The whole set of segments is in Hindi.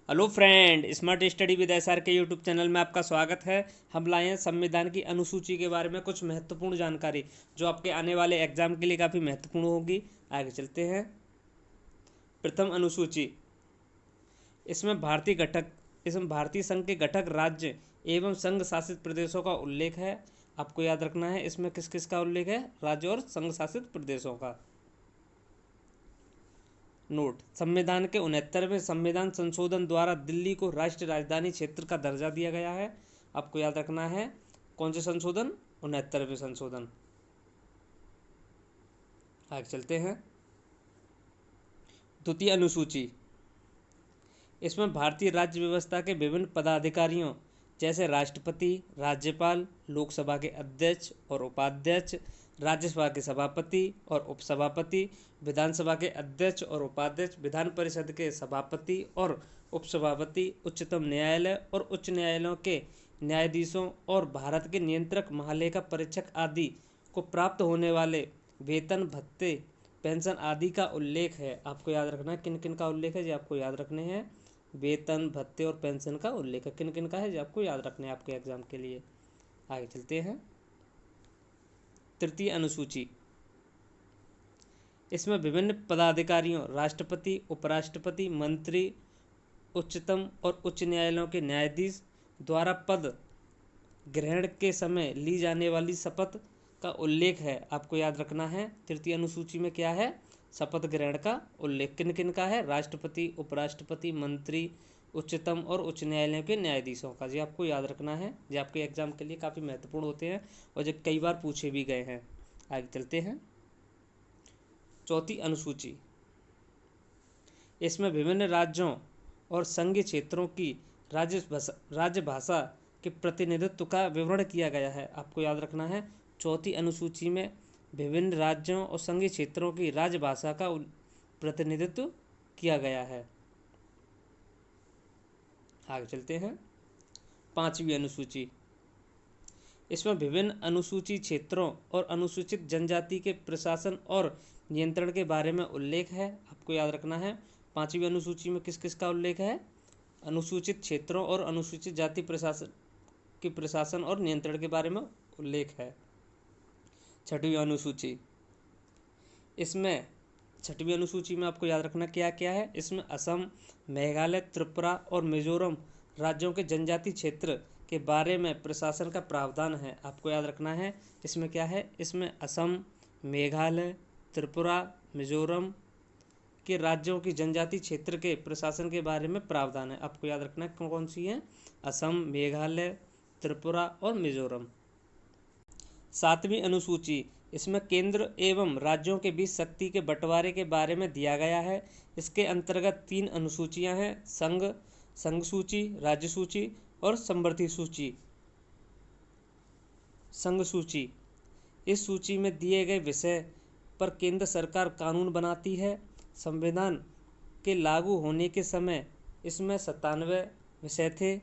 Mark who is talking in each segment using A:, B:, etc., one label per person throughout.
A: Hello friend, smart study with SR के यूट्यूब चैनल में आपका स्वागत है। हम लाए हैं संविधान की अनुसूची के बारे में कुछ महत्वपूर्ण जानकारी जो आपके आने वाले एग्जाम के लिए काफ़ी महत्वपूर्ण होगी। आगे चलते हैं। प्रथम अनुसूची, इसमें भारतीय संघ के घटक राज्य एवं संघ शासित प्रदेशों का उल्लेख है। आपको याद रखना है इसमें किस किस का उल्लेख है, राज्य और संघ शासित प्रदेशों का। नोट, संविधान के 69वें संविधान संशोधन द्वारा दिल्ली को राष्ट्रीय राजधानी क्षेत्र का दर्जा दिया गया है। आपको याद रखना है कौन से संशोधन, 69वें संशोधन। आगे चलते हैं। द्वितीय अनुसूची, इसमें भारतीय राज्य व्यवस्था के विभिन्न पदाधिकारियों जैसे राष्ट्रपति, राज्यपाल, लोकसभा के अध्यक्ष और उपाध्यक्ष, राज्यसभा के सभापति और उपसभापति, विधानसभा के अध्यक्ष और उपाध्यक्ष, विधान परिषद के सभापति और उपसभापति, उच्चतम न्यायालय और उच्च न्यायालयों के न्यायाधीशों और भारत के नियंत्रक, महालेखा परीक्षक आदि को प्राप्त होने वाले वेतन, भत्ते, पेंशन आदि का उल्लेख है। आपको याद रखना है किन किन का उल्लेख है, जो आपको याद रखने हैं। वेतन, भत्ते और पेंशन का उल्लेख है किन किन का है, जो आपको याद रखने हैं आपके एग्जाम के लिए। आगे चलते हैं। तृतीय अनुसूची, इसमें विभिन्न पदाधिकारियों राष्ट्रपति, उपराष्ट्रपति, मंत्री, उच्चतम और उच्च न्यायालयों के न्यायाधीश द्वारा पद ग्रहण के समय ली जाने वाली शपथ का उल्लेख है। आपको याद रखना है तृतीय अनुसूची में क्या है, शपथ ग्रहण का उल्लेख किन किन का है, राष्ट्रपति, उपराष्ट्रपति, मंत्री, उच्चतम और उच्च न्यायालय के न्यायाधीशों का। जी आपको याद रखना है, जो आपके एग्जाम के लिए काफ़ी महत्वपूर्ण होते हैं और जो कई बार पूछे भी गए हैं। आगे चलते हैं। चौथी अनुसूची, इसमें विभिन्न राज्यों और संघीय क्षेत्रों की राज्य भाषा के प्रतिनिधित्व का विवरण किया गया है। आपको याद रखना है चौथी अनुसूची में विभिन्न राज्यों और संघीय क्षेत्रों की राजभाषा का प्रतिनिधित्व किया गया है। आगे चलते हैं। पांचवी अनुसूची, इसमें विभिन्न अनुसूचित क्षेत्रों और अनुसूचित जनजाति के प्रशासन और नियंत्रण के बारे में उल्लेख है। आपको याद रखना है पांचवी अनुसूची में किस किस का उल्लेख है, अनुसूचित क्षेत्रों और अनुसूचित जाति प्रशासन और नियंत्रण के बारे में उल्लेख है। छठवीं अनुसूची, इसमें छठवीं अनुसूची में आपको याद रखना क्या क्या है, इसमें असम, मेघालय, त्रिपुरा और मिजोरम राज्यों के जनजाति क्षेत्र के बारे में प्रशासन का प्रावधान है। आपको याद रखना है इसमें क्या है, इसमें असम, मेघालय, त्रिपुरा, मिजोरम के राज्यों की जनजाति क्षेत्र के प्रशासन के बारे में प्रावधान है। आपको याद रखना है कौन कौन सी है, असम, मेघालय, त्रिपुरा और मिजोरम। सातवीं अनुसूची, इसमें केंद्र एवं राज्यों के बीच शक्ति के बंटवारे के बारे में दिया गया है। इसके अंतर्गत 3 अनुसूचियां हैं, संघ सूची, राज्य सूची और समवर्ती सूची। संघ सूची, इस सूची में दिए गए विषय पर केंद्र सरकार कानून बनाती है। संविधान के लागू होने के समय इसमें 97 विषय थे,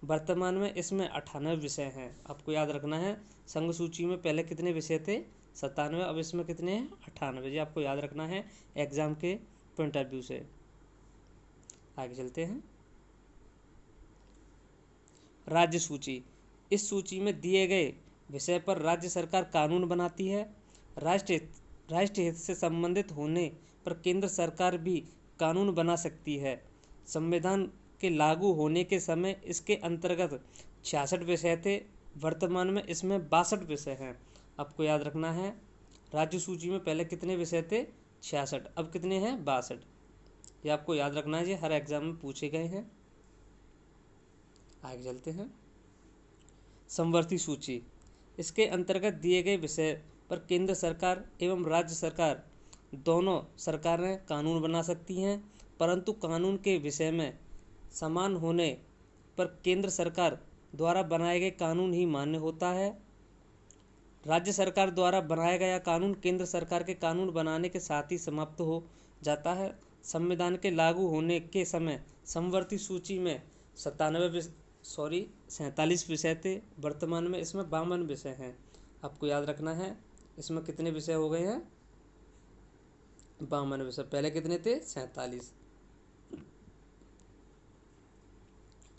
A: वर्तमान में इसमें 98 विषय हैं। आपको याद रखना है संघ सूची में पहले कितने विषय थे, 97, अब इसमें कितने हैं, 98। ये आपको याद रखना है एग्जाम के पॉइंट ऑफ व्यू से। आगे चलते हैं। राज्य सूची, इस सूची में दिए गए विषय पर राज्य सरकार कानून बनाती है। राष्ट्र हित से संबंधित होने पर केंद्र सरकार भी कानून बना सकती है। संविधान के लागू होने के समय इसके अंतर्गत 66 विषय थे, वर्तमान में इसमें 62 विषय हैं। आपको याद रखना है राज्य सूची में पहले कितने विषय थे, 66, अब कितने हैं, 62। ये आपको याद रखना है, ये हर एग्जाम में पूछे गए हैं। आगे चलते हैं। समवर्ती सूची, इसके अंतर्गत दिए गए विषय पर केंद्र सरकार एवं राज्य सरकार दोनों सरकारें कानून बना सकती हैं, परंतु कानून के विषय में समान होने पर केंद्र सरकार द्वारा बनाए गए कानून ही मान्य होता है। राज्य सरकार द्वारा बनाया गया कानून केंद्र सरकार के कानून बनाने के साथ ही समाप्त हो जाता है। संविधान के लागू होने के समय समवर्ती सूची में 47 विषय थे, वर्तमान में इसमें 52 विषय हैं। आपको याद रखना है इसमें कितने विषय हो गए हैं, 52 विषय, पहले कितने थे, 47।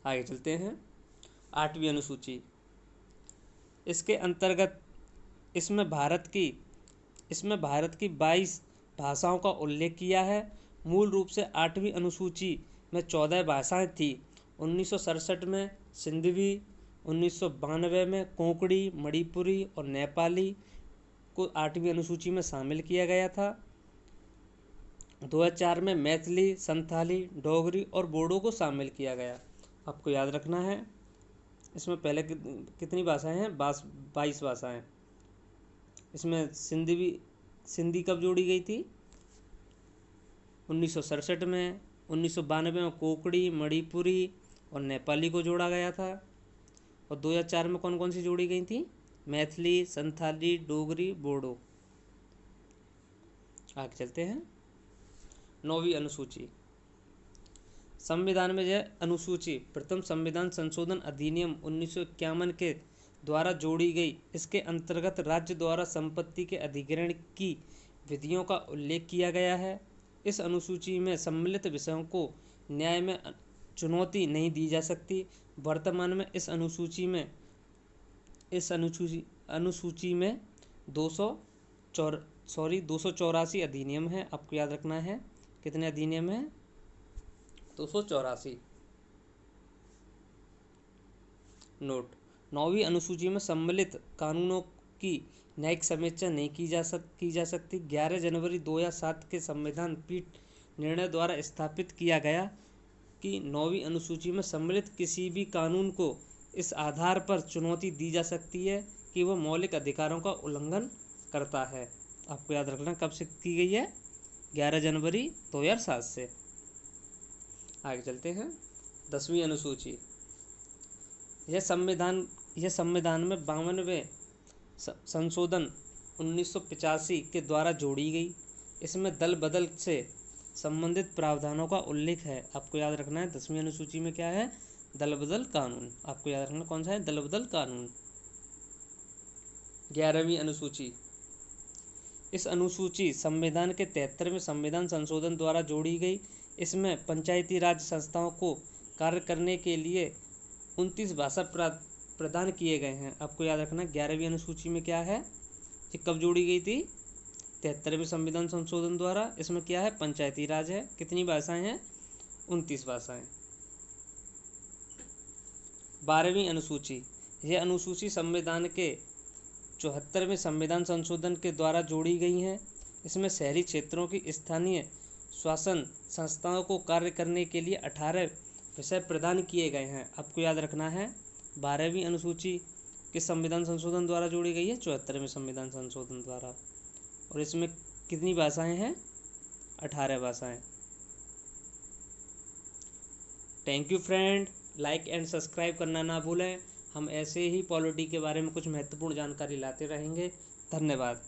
A: आगे चलते हैं। 8वीं अनुसूची, इसके अंतर्गत इसमें भारत की 22 भाषाओं का उल्लेख किया है। मूल रूप से 8वीं अनुसूची में 14 भाषाएं थी। 1967 में सिंधवी, 1992 में कोंकणी, मणिपुरी और नेपाली को 8वीं अनुसूची में शामिल किया गया था। 2004 में मैथिली, संथाली, डोगरी और बोडो को शामिल किया गया। आपको याद रखना है, इसमें पहले कितनी भाषाएं हैं? 22 भाषाएं। इसमें सिंधी कब जोड़ी गई थी? 1967 में। 1992 में कोंकणी, मणिपुरी और नेपाली को जोड़ा गया था। और 2004 में कौन कौन सी जोड़ी गई थी? मैथिली, संथाली, डोगरी, बोडो। आगे चलते हैं। 9वीं अनुसूची, संविधान में यह अनुसूची प्रथम संविधान संशोधन अधिनियम 1951 के द्वारा जोड़ी गई। इसके अंतर्गत राज्य द्वारा संपत्ति के अधिग्रहण की विधियों का उल्लेख किया गया है। इस अनुसूची में सम्मिलित विषयों को न्याय में चुनौती नहीं दी जा सकती। वर्तमान में इस अनुसूची में 284 अधिनियम है। आपको याद रखना है, कितने अधिनियम हैं? 284। नोट, 9वीं अनुसूची में सम्मिलित कानूनों की न्यायिक समीक्षा नहीं की जा सकती। 11 जनवरी 2007 के संविधान पीठ निर्णय द्वारा स्थापित किया गया कि 9वीं अनुसूची में सम्मिलित किसी भी कानून को इस आधार पर चुनौती दी जा सकती है कि वह मौलिक अधिकारों का उल्लंघन करता है। आपको याद रखना कब से की गई है? 11 जनवरी 2007 से। आगे चलते हैं। 10वीं अनुसूची, यह संविधान में 52वें संशोधन 1985 के द्वारा जोड़ी गई। इसमें दल बदल से संबंधित प्रावधानों का उल्लेख है। आपको याद रखना है 10वीं अनुसूची में क्या है? दल बदल कानून। आपको याद रखना कौन सा है? दल बदल कानून। 11वीं अनुसूची, इस अनुसूची संविधान के 73वें संविधान संशोधन द्वारा जोड़ी गई। इसमें पंचायती राज संस्थाओं को कार्य करने के लिए 29 भाषा प्रदान किए गए हैं। आपको याद रखना 11वीं अनुसूची में क्या है? ये कब जोड़ी गई थी? 73वें संविधान संशोधन द्वारा। इसमें क्या है? पंचायती राज है। कितनी भाषाएं हैं? 29 भाषाएं। 12वीं अनुसूची, यह अनुसूची संविधान के 74वें संविधान संशोधन के द्वारा जोड़ी गई हैं। इसमें शहरी क्षेत्रों की स्थानीय शासन संस्थाओं को कार्य करने के लिए 18 विषय प्रदान किए गए हैं। आपको याद रखना है 12वीं अनुसूची किस संविधान संशोधन द्वारा जोड़ी गई है? 74वें संविधान संशोधन द्वारा। और इसमें कितनी भाषाएं हैं? 18 भाषाएं। Thank you friend, like and subscribe करना ना भूलें। हम ऐसे ही पॉलिटी के बारे में कुछ महत्वपूर्ण जानकारी लाते रहेंगे। धन्यवाद।